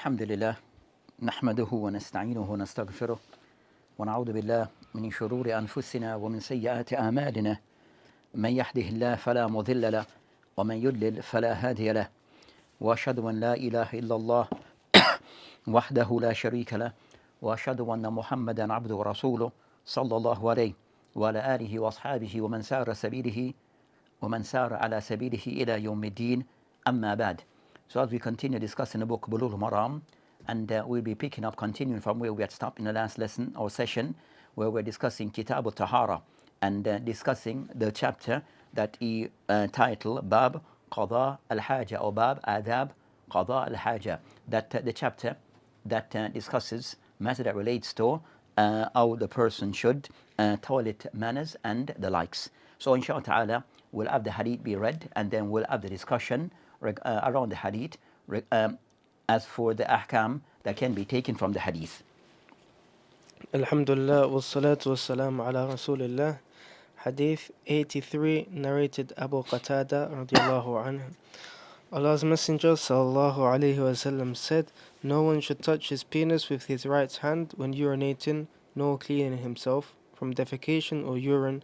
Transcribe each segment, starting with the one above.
الحمد لله نحمده ونستعينه ونستغفره ونعوذ بالله من شرور أنفسنا ومن سيئات أعمالنا من يهده الله فلا مضل له ومن يضلل فلا هادي له وأشهد أن لا إله إلا الله وحده لا شريك له وأشهد أن محمدا عبده ورسوله صلى الله عليه وعلى آله وأصحابه ومن سار على سبيله إلى يوم الدين أما بعد. So as we continue discussing the book Bulugh al-Maram, and we'll be picking up, continuing from where we had stopped in the last lesson or session, where we're discussing Kitab al-Tahara and discussing the chapter that he titled Bab Qada al-Haja or Bab Adab Qada al-Haja, that the chapter that discusses matter that relates to how the person should toilet manners and the likes. So inshallah ta'ala, we'll have the hadith be read and then we'll have the discussion around the hadith as for the ahkam that can be taken from the hadith. Alhamdulillah wassalatu wassalamu ala rasulillah. Hadith 83, narrated Abu Qatada radiallahu anhu. Allah's Messenger sallallahu alayhi wasallam said, "No one should touch his penis with his right hand when urinating, nor cleaning himself from defecation or urine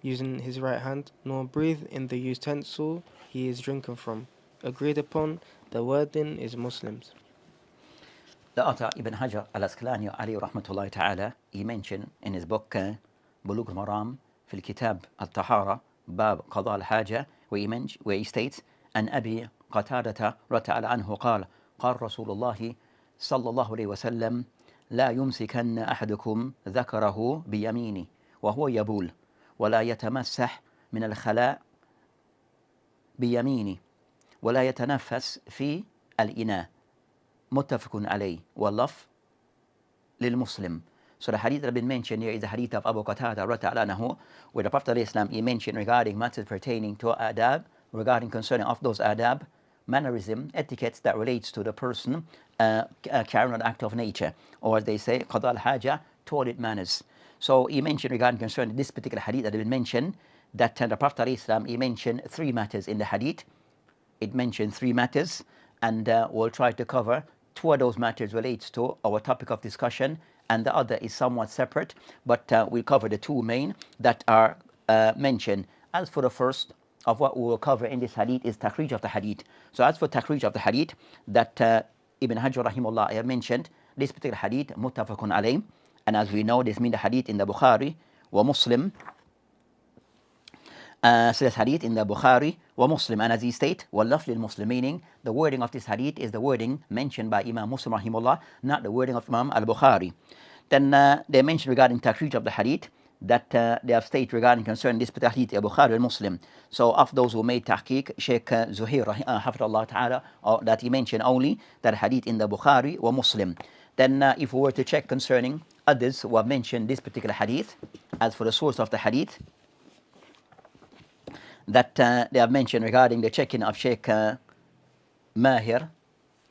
using his right hand, nor breathe in the utensil he is drinking from." Agreed upon. The wording is Muslims. The author Ibn Hajar al-Asqalani alayhi rahmatullahi ta'ala, he mentioned in his book Bulugh al-Maram في الكتاب الطهارة باب قضاء الحاجة, where he states, "An Abi Qatada رضي عنه قال قال رسول الله صلى الله عليه وسلم لا يمسكن أحدكم ذكره بيمينه وهو يبول ولا يتمسح من الخلاء بيمينه ولا يتنفس في الإناء متفق عليه واللفظ للمسلم." So the hadith that have been mentioned here is the hadith of Abu Qatada radiallahu anhu, where the Prophet ﷺ, he mentioned regarding matters pertaining to adab, regarding concerning of those adab, mannerism, etiquettes that relates to the person carrying an act of nature, or as they say, qada al-haja, toilet manners. So he mentioned regarding concerning this particular hadith that have been mentioned, that the Prophet ﷺ, he mentioned three matters in the hadith. It mentioned three matters, and we'll try to cover two of those matters relates to our topic of discussion, and the other is somewhat separate, but we'll cover the two main that are mentioned. As for the first of what we will cover in this hadith is takhrij of the hadith. So as for takhrij of the hadith that Ibn Hajar rahimahullah have mentioned, this particular hadith muttafaqun alayh, and as we know, this means the hadith in the Bukhari wa Muslim. So this hadith in the Bukhari wa Muslim, and as he state, وَاللَّفْظِ لِلْمُسْلِمِ, meaning the wording of this hadith is the wording mentioned by Imam Muslim rahimahullah, not the wording of Imam al-Bukhari. Then they mention regarding takhrij of the hadith that they have stated regarding concerning this particular hadith, Bukhari and Muslim. So of those who made tahqiq, Sheikh Zuhair hafidhahullah ta'ala, that he mentioned only that hadith in the Bukhari wa Muslim. Then if we were to check concerning others who have mentioned this particular hadith, as for the source of the hadith, that they have mentioned regarding the checking of Sheikh Mahir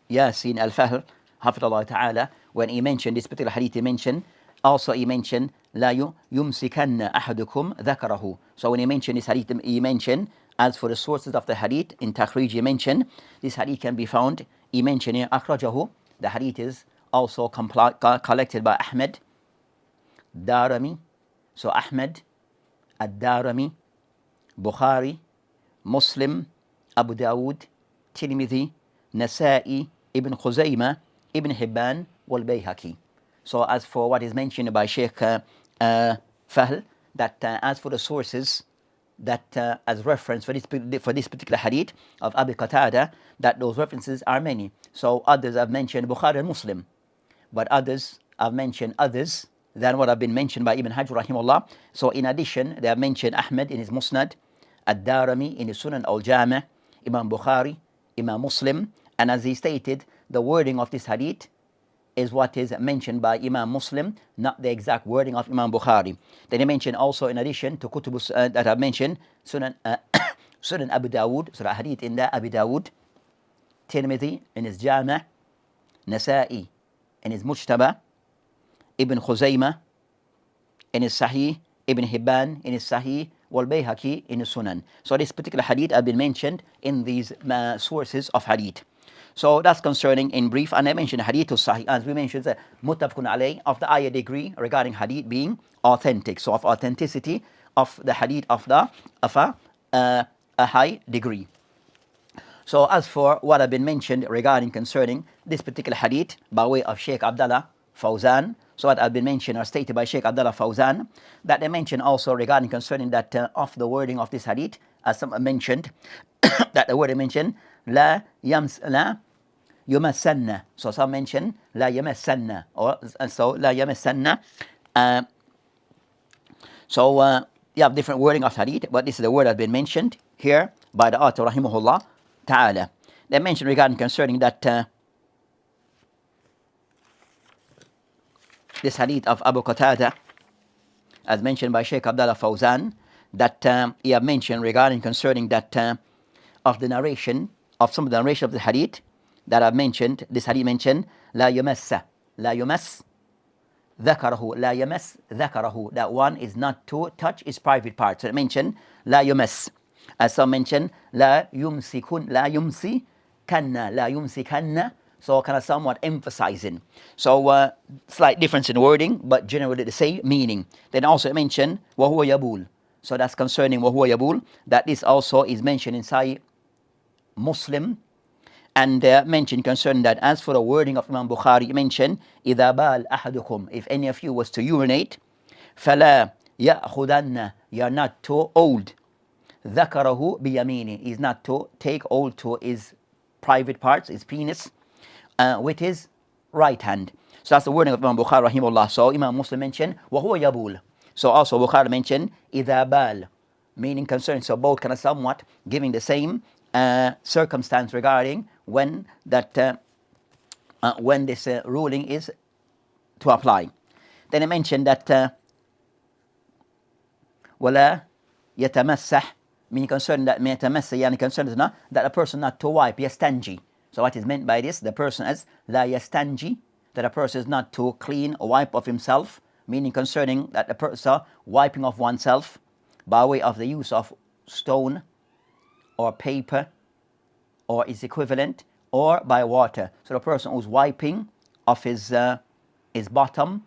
Yasin al-Fahr hafidhahullah ta'ala, when he mentioned this particular hadith, he mentioned لا يمسكن أحدكم ذكره. So when he mentioned this hadith, he mentioned, as for the sources of the hadith in takhrij, he mentioned this hadith can be found, he mentioned here akhrajahu, the hadith is also collected by Ahmed Darami. So Ahmed ad-Darami, Bukhari, Muslim, Abu Dawud, Tirmidhi, Nasa'i, Ibn Khuzaymah, Ibn Hibban, wal Bayhaqi. So as for what is mentioned by Sheikh Fahl, that as for the sources that as reference for this particular hadith of Abu Qatada, that those references are many. So others have mentioned Bukhari and Muslim, but others have mentioned others than what have been mentioned by Ibn Hajar rahimahullah. So in addition, they have mentioned Ahmed in his Musnad, Ad-Darami in his Sunan al-Jami', Imam Bukhari, Imam Muslim, and as he stated, the wording of this hadith is what is mentioned by Imam Muslim, not the exact wording of Imam Bukhari. Then he mentioned also, in addition to kutubus that I've mentioned, Sunan Abu Dawud, so the hadith in the Abu Dawud, Tirmidhi in his Jami', Nasa'i in his Mujtaba, Ibn Khuzaymah in his Sahih, Ibn Hibban in his Sahih, wal Bayhaqi in his Sunan. So this particular hadith have been mentioned in these sources of hadith. So that's concerning in brief. And I mentioned Hadith Sahih, as we mentioned, Muttafaqun alayh, of the higher degree regarding Hadith being authentic. So of authenticity of the Hadith of a high degree. So as for what have been mentioned regarding concerning this particular Hadith by way of Sheikh Abdullah Fawzan, so what have been mentioned or stated by Sheikh Abdullah Fawzan, that they mentioned also regarding concerning that of the wording of this Hadith, as some mentioned, that the word mentioned, la yumassanna. So some mention la yamassanna, or so la yamassanna. So you have different wording of Hadith, but this is the word that has been mentioned here by the author rahimahullah ta'ala. They mentioned regarding concerning that this Hadith of Abu Qatada, as mentioned by Sheikh Abdullah Fawzan, that he have mentioned regarding concerning that of the narration, of some of the narration of the Hadith that I've mentioned, this Hadith mentioned, la yumass ذكره, la yamas ذكره, that one is not to touch his private parts. So it mentioned la yumass. As some mentioned, la yumsikanna, la yumsikanna. So kind of somewhat emphasizing. So slight difference in wording, but generally the same meaning. Then also mentioned وَهُوَ يَبُولُ. So that's concerning وَهُوَ يَبُولُ. That this also is mentioned in Sahih Muslim. And mentioned concerning that as for the wording of Imam Bukhari, mentioned إِذَا بَالْ أَحَدُكُمْ, if any of you was to urinate, فَلَا يَأْخُذَنَّ, you are not to hold ذَكَرَهُ بِيَمِينِ, is not to take hold to his private parts, his penis, with his right hand. So that's the wording of Imam Bukhari rahimahullah. So Imam Muslim mentioned وَهُوَ يَبُولُ. So also Bukhari mentioned إِذَا بَالْ, meaning concerning, so both kind of somewhat giving the same circumstance regarding when that when this ruling is to apply. Then I mentioned that وَلَا يَتَمَسَّحْ, meaning concerning that يتمسح, يعني concerning that a person not to wipe, yastanji. So what is meant by this? The person is la yastanji, that a person is not to clean or wipe of himself, meaning concerning that the person wiping of oneself by way of the use of stone or paper or its equivalent, or by water. So the person who's wiping of his bottom,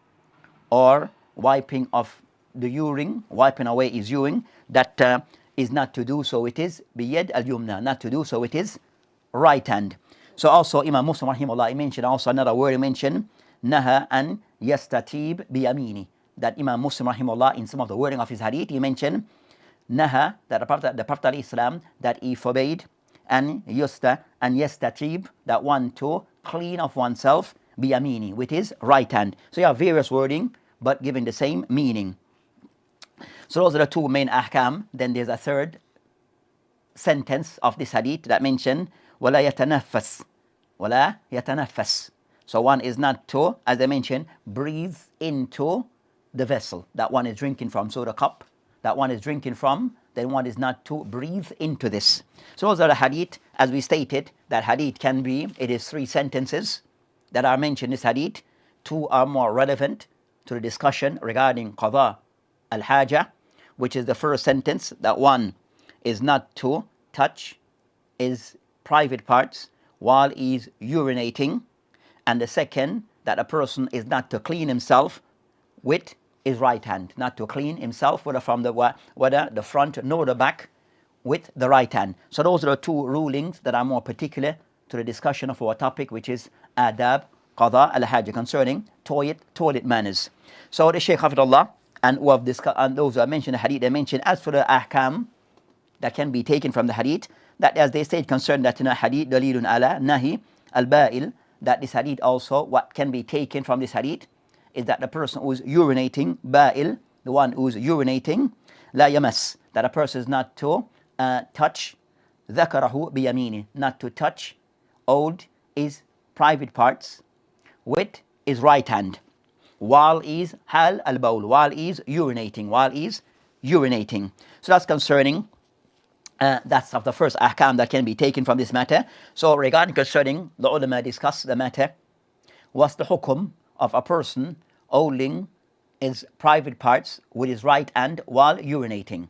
or wiping of the urine, wiping away his urine, that is not to do so, it is biyad al-yumna, not to do so, it is right hand. So also Imam Muslim rahimahullah, he mentioned also another word, he mentioned naha an yastatib biyamini, that Imam Muslim rahimahullah, in some of the wording of his hadith, he mentioned naha, that the Prophet al-Islam, that he forbade and yastatib, that one to clean of oneself biyamini, with his right hand. So you have various wording, but giving the same meaning. So those are the two main ahkam. Then there's a third sentence of this hadith that mentioned وَلَا يَتَنَفَّسْ, وَلَا يَتَنَفَّسْ. So one is not to, as I mentioned, breathe into the vessel that one is drinking from. So the cup that one is drinking from, then one is not to breathe into this. So those are the hadith. As we stated, that hadith can be, it is 3 sentences that are mentioned in this hadith. 2 are more relevant to the discussion regarding qada al-haja, which is the first sentence, that one is not to touch his private parts while he's urinating, and the second, that a person is not to clean himself with his right hand, not to clean himself whether from whether the front nor the back with the right hand. So those are the 2 rulings that are more particular to the discussion of our topic, which is adab qada al-haja, concerning toilet manners. So the Shaykh Hafidullah and who have discussed, and those who have mentioned the hadith, they mentioned as for the ahkam that can be taken from the hadith, that as they state concerning that in a hadith dalilun ala nahi al-ba'il, that this hadith also, what can be taken from this hadith is that the person who is urinating, ba'il, the one who is urinating, la yamas, that a person is not to touch ذكره بيمينه, not to touch, hold his private parts with his right hand while he's hal al-bawl, while he's urinating. So that's concerning that's of the first ahkam that can be taken from this matter. So regarding concerning, the ulama discuss the matter, what's the hukum of a person holding his private parts with his right hand while urinating.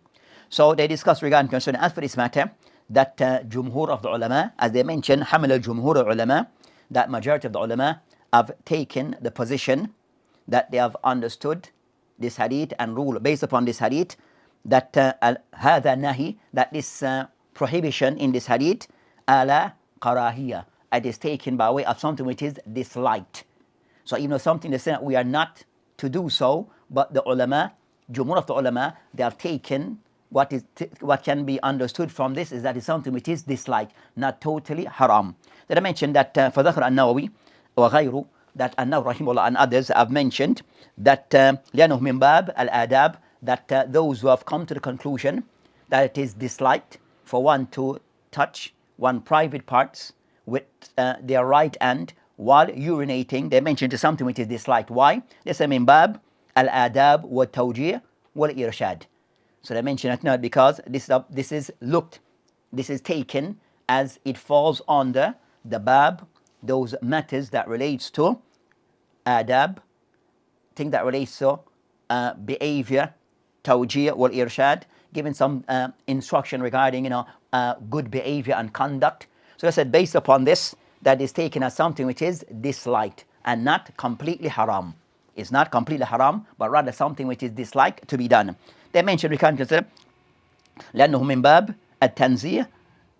So they discuss regarding concerning, as for this matter, that Jumhur of the ulama, as they mentioned, Hamil al-Jumhur al-ulama, that majority of the ulama have taken the position that they have understood this hadith and rule based upon this hadith that هذا nahi, that this prohibition in this hadith ala karahiyah, it is taken by way of something which is disliked. So even though something they say that we are not to do so, but the ulama, Jumhur of the ulama, they have taken what can be understood from this is that it's something which is disliked, not totally haram. Then I mentioned that فذكر النووي وغيره, that An-Nawawi rahimahullah and others have mentioned that لأنه من باب الآداب, that those who have come to the conclusion that it is disliked for one to touch one private parts with their right hand while urinating, they mentioned it's something which is disliked. Why? They say من باب الآداب والتوجيه والإرشاد. So they mention it not because this is taken as it falls under the bab, those matters that relates to adab, thing that relates to behavior, tawjih wal irshad, giving some instruction regarding good behavior and conduct. So I said based upon this, that is taken as something which is disliked and not completely haram. It's not completely haram, but rather something which is disliked to be done. They mentioned we can consider لأنه من باب التنزيه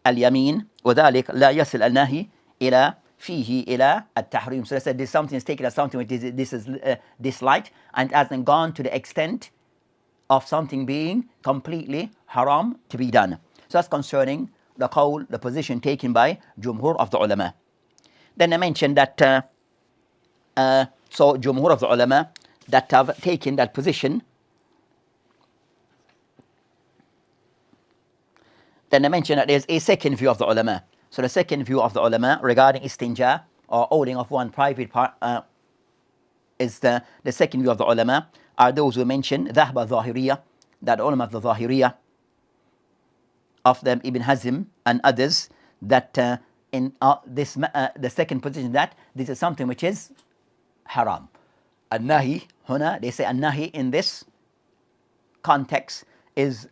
اليمين وذلك لا يصل النهي إلى فيه إلى التحريم. So they said this something is taken as something which is disliked and hasn't gone to the extent of something being completely haram to be done. So that's concerning the qawl, the position taken by Jumhur of the ulama. Then I mentioned that so Jumhur of the ulama that have taken that position. Then I mentioned that there's a second view of the ulama. So the second view of the ulama regarding istinja or holding of one private part is the second view of the ulama are those who mention ذهب الظاهرية, that ulama of the Zahiriyah, of them Ibn Hazm and others, that in this the second position that this is something which is haram. An-nahi huna, they say an-nahi in this context is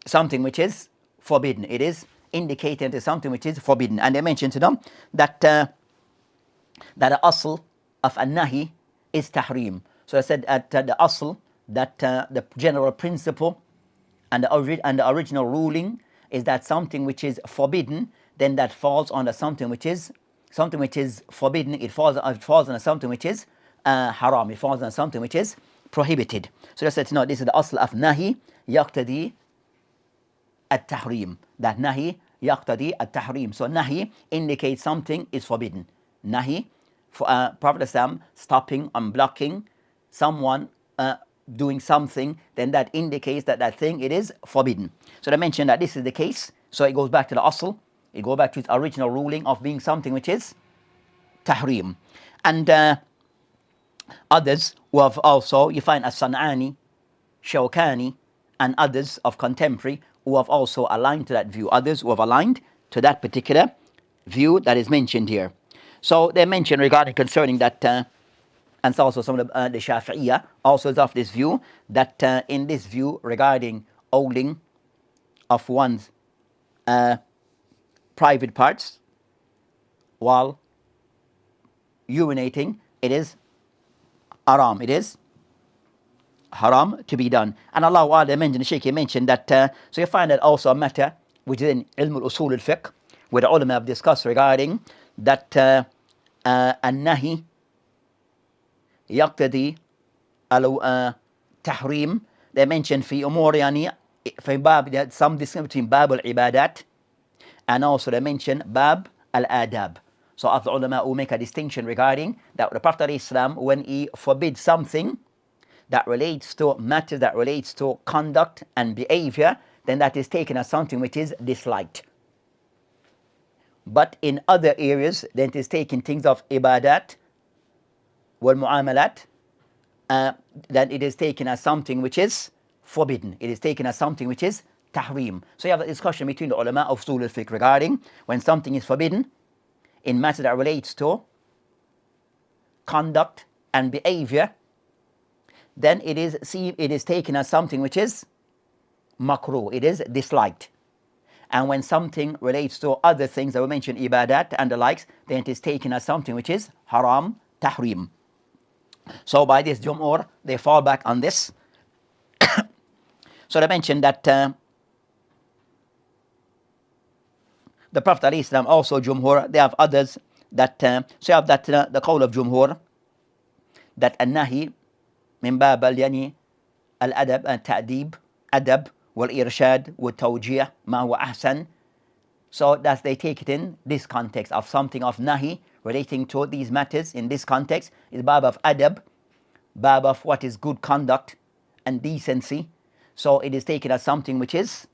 something which is forbidden. It is indicated as something which is forbidden. And they mentioned to them that that the asl of an-nahi is tahrim. So I said at the asl, that the general principle and the original ruling is that something which is forbidden, then that falls under something which is forbidden. It falls under something which is haram. It falls under something which is prohibited. So I said no, this is the asl of nahi yaqtadi at-tahrim. That nahi yaqtadi at-tahrim. So nahi indicates something is forbidden. Nahi, for Prophet Islam stopping and blocking someone doing something, then that indicates that that thing it is forbidden. So they mentioned that this is the case. So it goes back to the asl. It goes back to its original ruling of being something which is tahrim. And others who have also, you find as-San'ani, Shawkani, and others of contemporary who have also aligned to that view. Others who have aligned to that particular view that is mentioned here. So they mentioned regarding concerning that, and so also some of the Shafi'iyah also is of this view, that in this view regarding holding of one's private parts while urinating, it is haram. It is haram to be done. And Allah, they mentioned, the Shaykh mentioned that, so you find that also a matter which is in ilm al-usul al-fiqh, where the ulama have discussed regarding that an-nahi yaqtadi al-tahrim. They mentioned في أمور يعني في باب, some distinction between bab al-ibadat and also they mention bab al-adab. So of the ulama who make a distinction regarding that the Prophet Islam, when he forbids something that relates to matters that relates to conduct and behavior, then that is taken as something which is disliked. But in other areas, then it is taken things of ibadat wal mu'amalat, then it is taken as something which is forbidden. It is taken as something which is tahrim. So you have a discussion between the ulama of usul al-fiqh regarding when something is forbidden in matter that relates to conduct and behavior, then it is taken as something which is makruh, it is disliked. And when something relates to other things that we mentioned, ibadat and the likes, then it is taken as something which is haram, tahrim. So by this Jumhur, they fall back on this. So they mentioned that the Prophet ﷺ also Jumhur, they have others that, so you have that the call of Jumhur, that النهي من باب يعني الأدب التأديب أدب والإرشاد والتوجيه ما هو أحسن. So that they take it in this context of something of nahi relating to these matters in this context is bab of adab, bab of what is good conduct and decency. So it is taken as something which is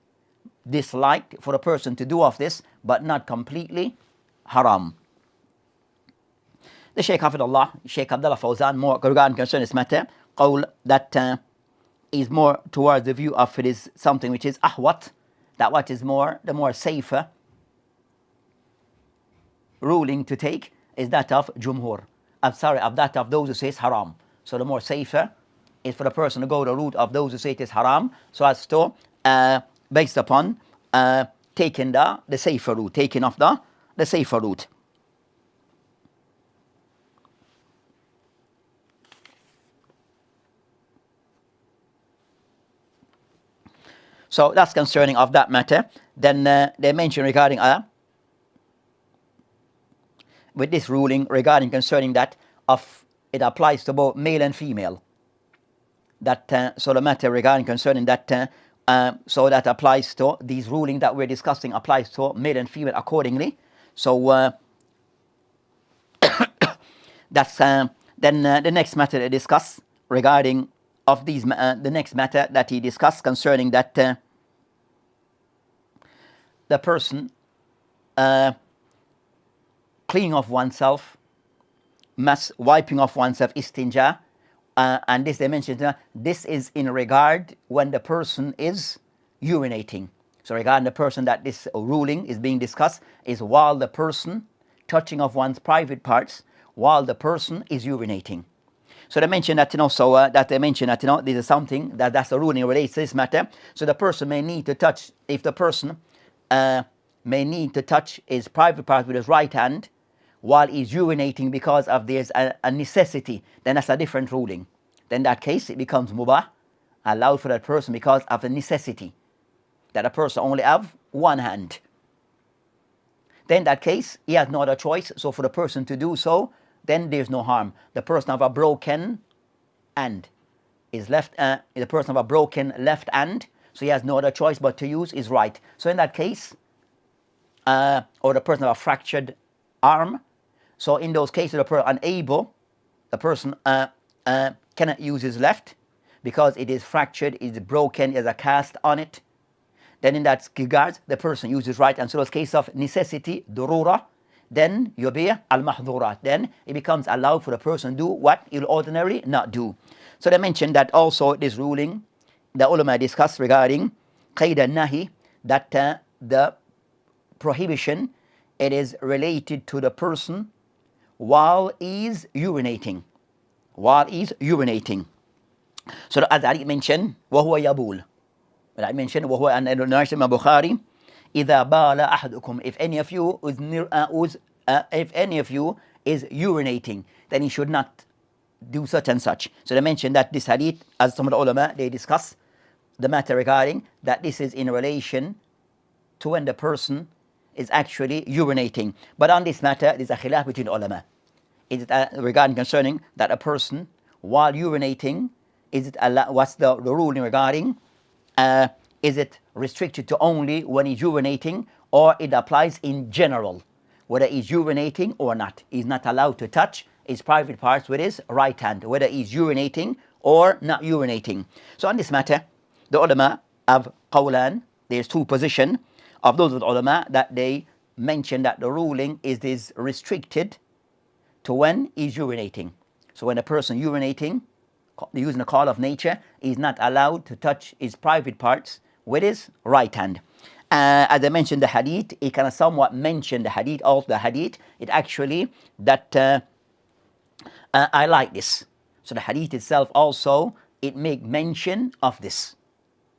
disliked for a person to do of this, but not completely haram. The Shaykh Hafidullah, Shaykh Abdullah Fawzan, more regarding concerning this matter, qawl that is more towards the view of it is something which is ahwat, that what is more, the more safer ruling to take is that of Jumhur. Of that of those who say it's haram. So the more safer is for the person to go the route of those who say it is haram, so as to, based upon taking the safer route, taking off the safer route. So that's concerning of that matter. Then they mention regarding with this ruling regarding concerning that of it applies to both male and female. That so the matter regarding concerning that so that applies to these ruling that we're discussing applies to male and female accordingly. So that's then the next matter they discuss regarding of these the next matter that he discussed concerning that the person cleaning of oneself, wiping off oneself, istinja, and this they mentioned, this is in regard when the person is urinating. So regarding the person that this ruling is being discussed is while the person touching of one's private parts while the person is urinating. So they mentioned that, that they mentioned that, this is something that's a ruling relates to this matter. So the person may need to touch, if the person may need to touch his private part with his right hand while he's urinating because of there's a necessity, then that's a different ruling. Then in that case it becomes mubah, allowed for that person because of a necessity, that a person only have one hand. Then in that case he has no other choice, so for the person to do so, then there's no harm. The person have a broken hand, the person have a broken left hand, so he has no other choice but to use his right. So in that case, or the person have a fractured arm, so in those cases the person unable, the person cannot use his left because it is fractured, it is broken, there's a cast on it. Then in that regard, the person uses right, and so those cases of necessity, durura, then yubih al-mahdhurat, then it becomes allowed for the person to do what he'll ordinarily not do. So they mentioned that also this ruling, the ulama discussed regarding qaid al-nahi, that the prohibition, it is related to the person while he's urinating. So as I mentioned, وَهُوَ يَبُولُ. I mentioned وَهُوَ أَنَّ النَّارِسِ مَا بُخَارِ إِذَا بَالَ أَحَدُكُمْ. If any of you is urinating, then he should not do such and such. So they mentioned that this hadith, as some of the ulama, they discuss the matter regarding that this is in relation to when the person is actually urinating. But on this matter, there's a khilaf between ulama. Is it regarding concerning that a person while urinating, is it what's the ruling regarding? Is it restricted to only when he's urinating, or it applies in general, whether he's urinating or not? He's not allowed to touch his private parts with his right hand, whether he's urinating or not urinating. So on this matter, the ulama have qawlan. There's two positions of those of the ulama that they mention that the ruling is restricted to when he's urinating. So when a person urinating, using the call of nature, is not allowed to touch his private parts with his right hand. As I mentioned the hadith, it kind of somewhat mentioned the hadith, also the hadith, it actually, that I like this. So the hadith itself also, it make mention of this.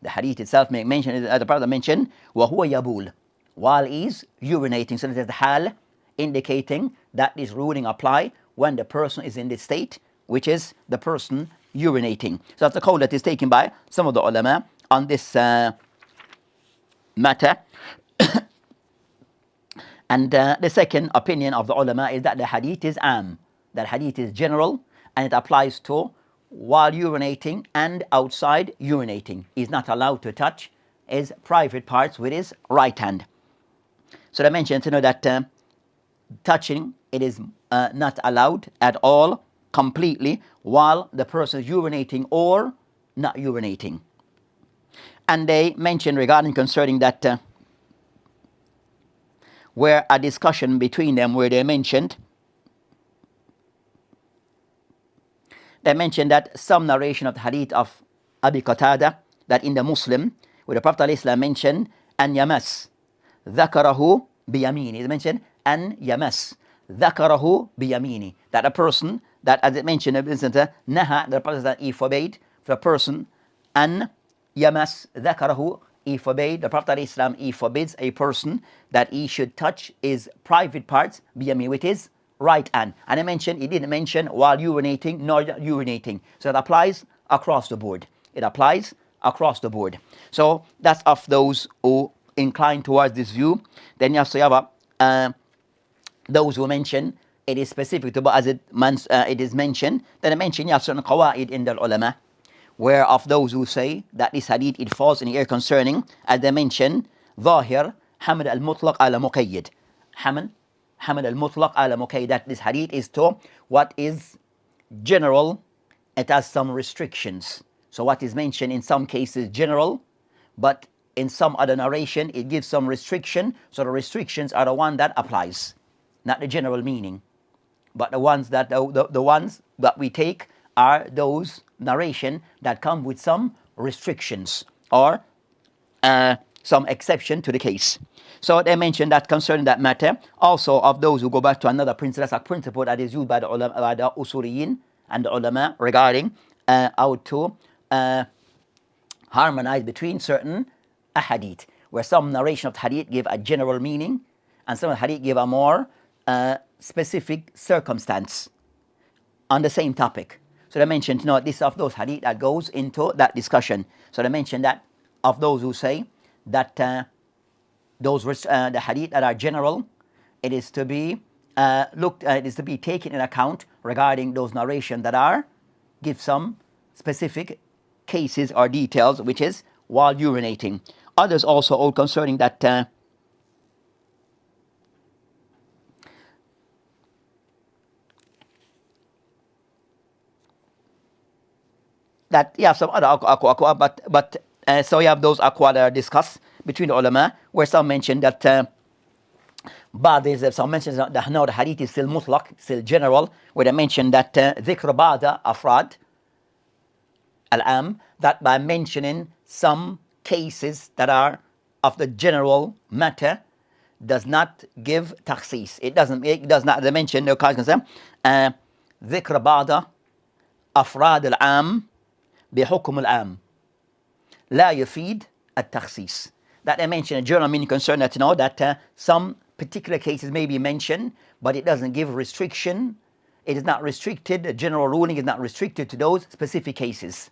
The hadith itself make mention, as the Prophet mentioned, وَهُوَ يَبُولُ. while he's urinating. So that is the hal, indicating that this ruling apply when the person is in this state, which is the person urinating. So that's the call that is taken by some of the ulama on this matter. And the second opinion of the ulama is that the hadith is am, that hadith is general, and it applies to while urinating and outside urinating. He's not allowed to touch his private parts with his right hand. So they mentioned that touching, it is not allowed at all completely while the person is urinating or not urinating. And they mentioned regarding concerning that where a discussion between them where they mentioned that some narration of the hadith of Abi Qatada, that in the Muslim, where the Prophet ﷺ mentioned an yamas ذكره بيمينه. He mentioned an yamas ذكره بيمينه, that a person that, as it mentioned, naha, the Prophet he forbade for a person an yamas ذكره, he forbade, the Prophet ﷺ he forbids a person that he should touch his private parts biyami, with his right hand. And I mentioned, he didn't mention while urinating nor urinating. So it applies across the board. It applies across the board. So that's of those who incline towards this view. Then you have those who mention it is specific to, but as it is mentioned, then I mentioned you have certain qawaid in the ulama, where of those who say that this hadith it falls in here concerning, as they mention, ظاهر حمل المطلق على مقيد. حمل المطلق على مقيد, that this hadith is to what is general, it has some restrictions. So what is mentioned in some cases general, but in some other narration it gives some restriction. So the restrictions are the one that applies, not the general meaning, but the ones that the ones that we take are those narration that come with some restrictions or some exception to the case. So they mentioned that concerning that matter, also of those who go back to another principle, that's a principle that is used by the ulama, by the usuliyin and the ulama, regarding how to harmonize between certain ahadith, where some narration of the hadith give a general meaning and some of the hadith give a more specific circumstance on the same topic. So they mentioned, this of those hadith that goes into that discussion. So they mentioned that of those who say that the hadith that are general, it is to be it is to be taken in account regarding those narrations that are give some specific cases or details, which is while urinating. Others also hold concerning that that you have some other aqwa, but so you have those aqwa that are discussed between the ulama, where some mention that some mentions that the hadith is still mutlaq, still general, where they mention that dhikr ba'da afrad al-am, that by mentioning some cases that are of the general matter does not give takhsis. It does not, they mention the dhikr ba'da afrad al-am بحكم العام لا يفيد التخصيص. That I mentioned a general meaning concern that that some particular cases may be mentioned, but it doesn't give restriction. It is not restricted. The general ruling is not restricted to those specific cases.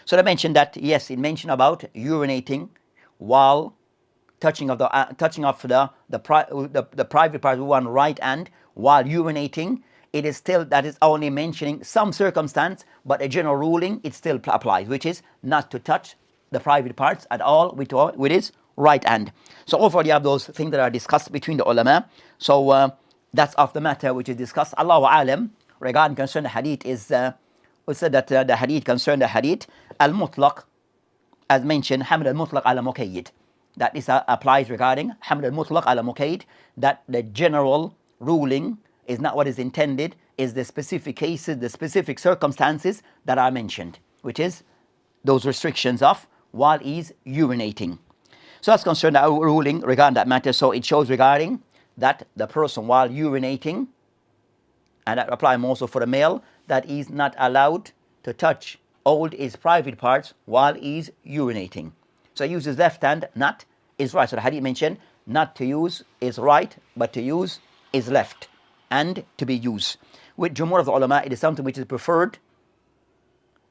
So they mentioned that yes, it mentioned about urinating while touching of the private part with one right hand while urinating. It is still, that is only mentioning some circumstance, but a general ruling it still applies, which is not to touch the private parts at all with his right hand. So overall you have those things that are discussed between the ulama. So that's of the matter which is discussed. Allahu alam, regarding concern the hadith is we said that the hadith concern the hadith al-mutlaq, as mentioned, haml al-mutlaq ala muqayyid, that this applies regarding haml al-mutlaq ala muqayyid, that the general ruling is not what is intended, is the specific cases, the specific circumstances that are mentioned, which is those restrictions of while he's urinating. So that's concerned our ruling regarding that matter. So it shows regarding that the person while urinating, and that applies also for the male, that he's not allowed to touch all his private parts while he's urinating. So he uses left hand, not his right. So the hadith mentioned, not to use is right, but to use is left and to be used. With Jumhur of the ulama, it is something which is preferred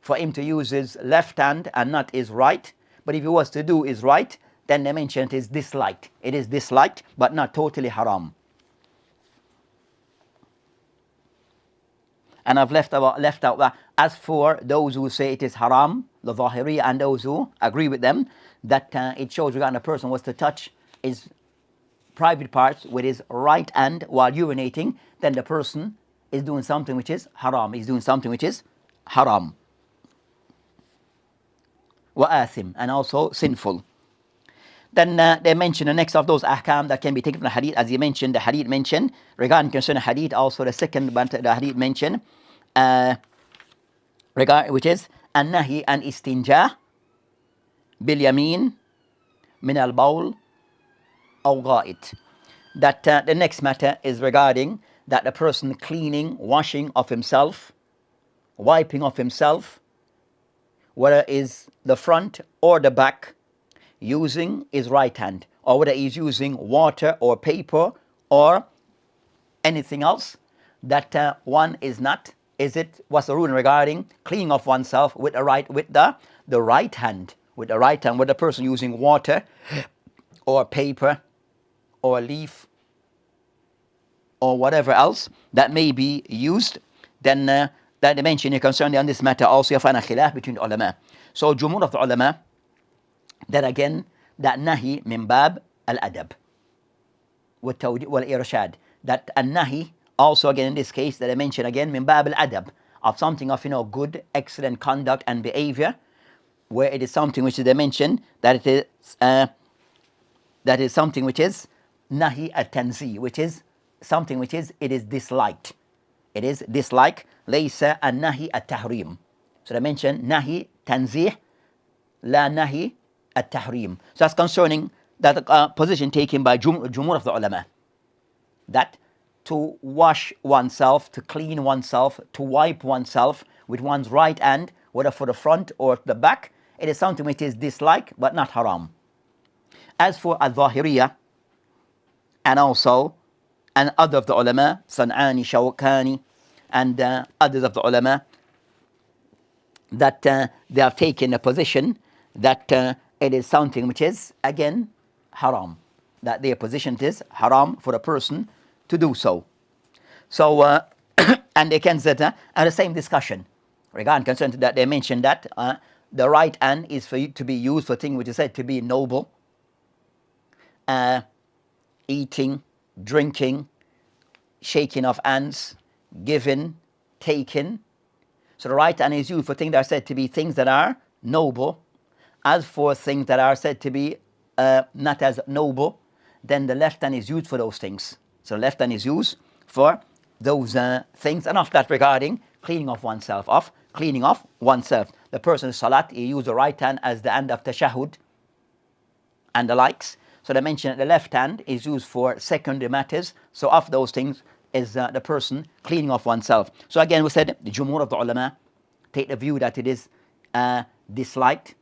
for him to use his left hand and not his right. But if he was to do his right, then they mentioned it is disliked. It is disliked, but not totally haram. And I've left out that. As for those who say it is haram, the Zahiri, and those who agree with them, that it shows regarding a person was to touch his private parts with his right hand while urinating, then the person is doing something which is haram. He's doing something which is haram. Wa'athim, and also sinful. Then they mention the next of those ahkam that can be taken from the hadith. As you mentioned, the hadith mentioned regarding concerning hadith, also the second but the hadith mentioned which is an-nahi an istinja bil yamin min al bawl aw ga'it. That the next matter is regarding that the person cleaning, washing of himself, wiping of himself, whether is the front or the back, using his right hand, or whether he's using water or paper or anything else, that one is not. What's the ruling regarding cleaning of oneself with the right hand, with the person using water or paper or leaf or whatever else that may be used, then that they mention concerning on this matter also you find a khilaf between the ulama. So Jumhur of the ulama, that again, that nahi min bab al-adab wal-irshad, that an-nahi also again in this case that I mentioned again min bab al-adab, of something of good, excellent conduct and behavior, where it is something which they mention that it is something which is nahi at-tanzih, which is something which is it is disliked. It is disliked. Laysa an-nahi at-tahrim. So they mention nahi tanzih, la nahi at-tahrim. So that's concerning that position taken by Jumhur of the ulama, that to wash oneself, to clean oneself, to wipe oneself with one's right hand, whether for the front or the back, it is something which is disliked but not haram. As for al-Zahiriyah and also and other of the ulama, San'ani, Shawkani, and others of the ulama, that they have taken a position that it is something which is again haram, that their position is haram for a person to do so. So and they can say and the same discussion regarding concern that they mentioned that the right hand is for you to be used for things which is said to be noble, eating, drinking, shaking of hands, giving, taking. So the right hand is used for things that are said to be things that are noble. As for things that are said to be not as noble, then the left hand is used for those things. So the left hand is used for those things. And of that regarding cleaning of oneself, the person's salat, he used the right hand as the hand of tashahud and the likes. So they mention that the left hand is used for secondary matters. So of those things is the person cleaning of oneself. So again, we said the Jumhur of the ulama take the view that it is disliked,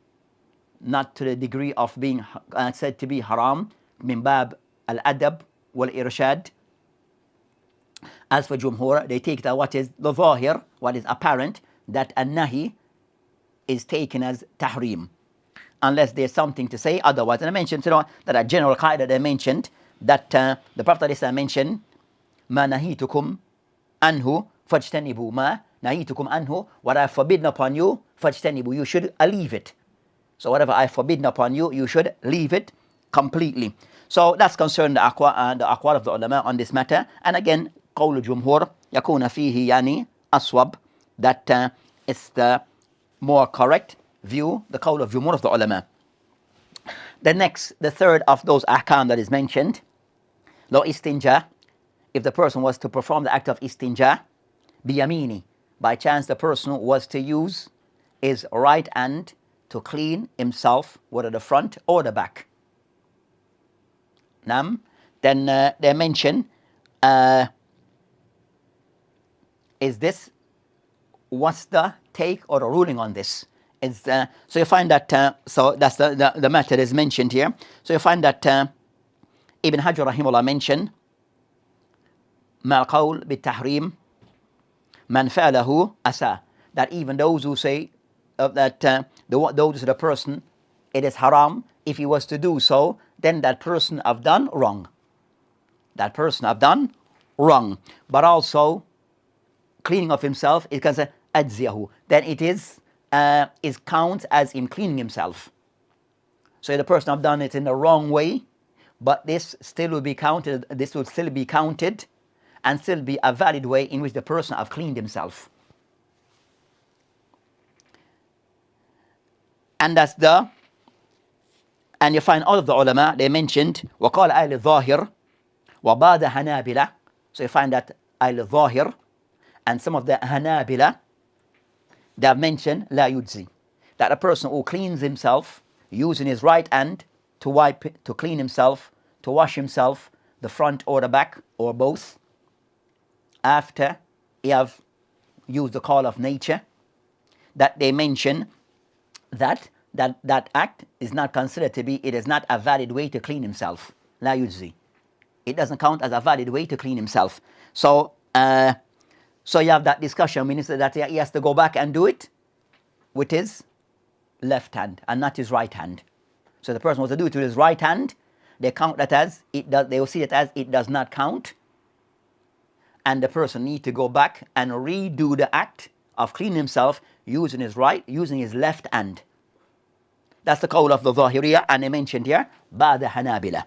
not to the degree of being said to be haram, min bab al-adab wal-irshad. As for Jumhur, they take that what is the zahir, what is apparent, that an-nahi is taken as tahrim, unless there's something to say otherwise. And I mentioned that a general qaida they mentioned that the Prophet mentioned, ma nahitukum anhu fajtanibu, ma nahitukum anhu, what I have forbidden upon you, fajtanibu, you should leave it. So whatever I have forbidden upon you, you should leave it completely. So that's concerned the aqwal of the ulama on this matter. And again, قول الجمهور يكون فيه يعني أصوب, that is the more correct view, the qawl of Jumhur of the ulama. The third of those ahkam that is mentioned, lo istinja, if the person was to perform the act of istinja, biyamini, by chance the person was to use his right hand to clean himself, whether the front or the back. Then they mention, what's the take or the ruling on this? So you find that, so that's the matter is mentioned here. So you find that Ibn Hajar rahimahullah mentioned ما القول بالتحريم من فعله أساء, that even those who say that those the person, it is haram, if he was to do so, then that person have done wrong. That person have done wrong. But also cleaning of himself, it can say أجزيه, then it is counts as him cleaning himself. So the person have done it in the wrong way, but this still will be counted. This will still be counted, and still be a valid way in which the person have cleaned himself. And that's and you find all of the ulama, they mentioned وقال أهل الظاهر وبعد حنابلة. So you find that أهل الظاهر and some of the Hanabila, they have mentioned لا يجزي, that a person who cleans himself using his right hand to wipe, to clean himself, to wash himself, the front or the back or both, after he have used the call of nature, that they mention that act is not considered to be, it is not a valid way to clean himself. لا يجزي. It doesn't count as a valid way to clean himself. So you have that discussion, meaning that he has to go back and do it with his left hand and not his right hand. So the person wants to do it with his right hand, they count that as it does. They will see it as it does not count, and the person need to go back and redo the act of cleaning himself using his left hand. That's the qawl of the Zahiriyah, and they mentioned here بعد حنابلة.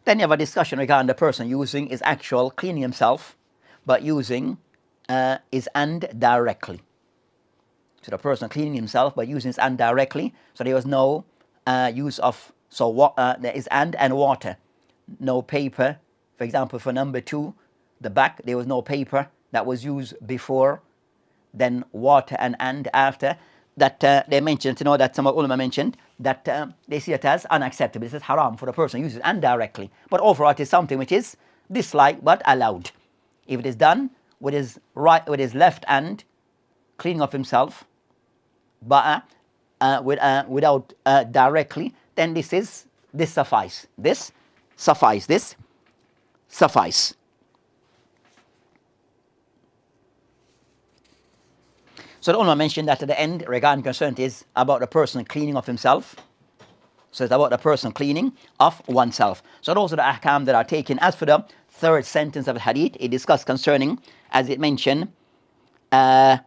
Then you have a discussion regarding the person using his actual cleaning himself, but using his hand directly. So the person cleaning himself, but using his hand directly. So there was no use of his hand and water, no paper. For example, for number 2, the back, there was no paper that was used before, then water and hand after. That they mentioned, that some ulama mentioned, that they see it as unacceptable. This is haram for the person who uses it indirectly. But overall, it is something which is disliked but allowed. If it is done with his left hand, cleaning of himself, but without directly, then this suffice. This suffice. So the ulama mentioned that at the end, regarding concern is about the person cleaning of himself. So it's about the person cleaning of oneself. So those are the ahkam that are taken. As for the third sentence of the hadith, it discussed concerning, as it mentioned, لا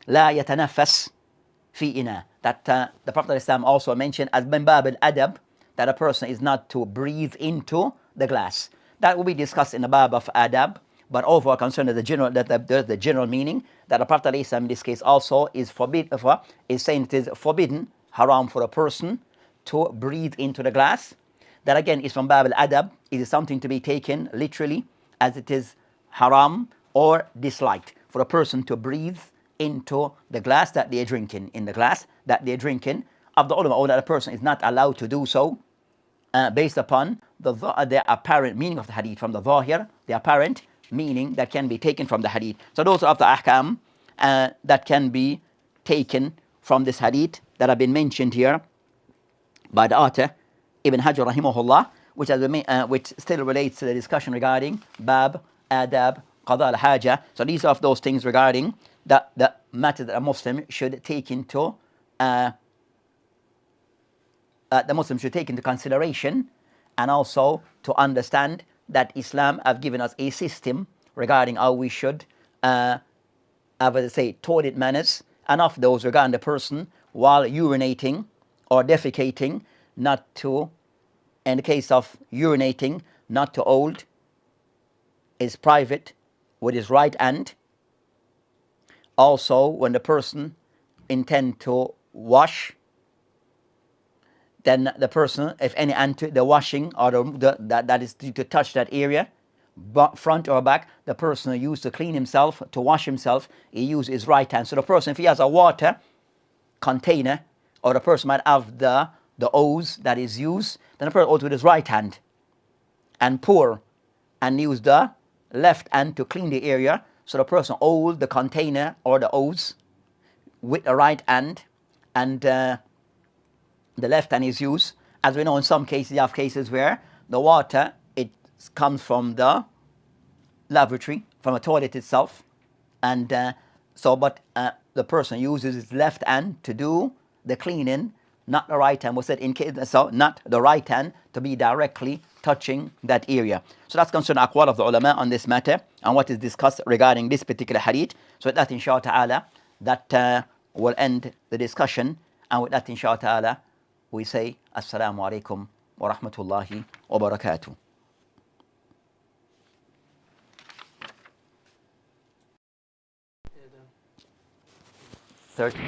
يتنفس في إناء, that the Prophet ﷺ also mentioned as min bab al-adab, that a person is not to breathe into the glass. That will be discussed in the bab of adab, but overall concerned the general meaning that the Prophet ﷺ in this case also is saying it is forbidden, haram for a person to breathe into the glass. That again is from bab al-adab. It is something to be taken literally, as it is haram or disliked for a person to breathe into the glass that they are drinking, of the ulama, or that a person is not allowed to do so, based upon the apparent meaning of the hadith from the zahir, the apparent meaning that can be taken from the hadith. So those are the ahkam that can be taken from this hadith that have been mentioned here by the author Ibn Hajar rahimahullah, which still relates to the discussion regarding bab, adab, qada al-haja. So these are those things regarding the matter that a Muslim should take into consideration, and also to understand that Islam have given us a system regarding how we should toilet manners, and of those regarding the person while urinating or defecating, not to, in the case of urinating, not to hold his private with his right hand. Also, when the person intend to wash, then the person, if any the washing or that is to touch that area, front or back, the person who used to clean himself, to wash himself, he used his right hand. So the person, if he has a water container, or the person might have the hose that is used, then the person holds with his right hand and pour and use the left hand to clean the area. So the person holds the container or the hose with the right hand, and the left hand is used. As we know, in some cases, you have cases where the water, it comes from the lavatory, from the toilet itself, and the person uses his left hand to do the cleaning, not the right hand. Was said in case, so not the right hand to be directly touching that area. So that's concerned aqwal of the ulama on this matter and what is discussed regarding this particular hadith. So with that, inshallah ta'ala, that will end the discussion. And with that, inshallah ta'ala, we say assalamu alaikum wa rahmatullahi wa barakatuh. 30.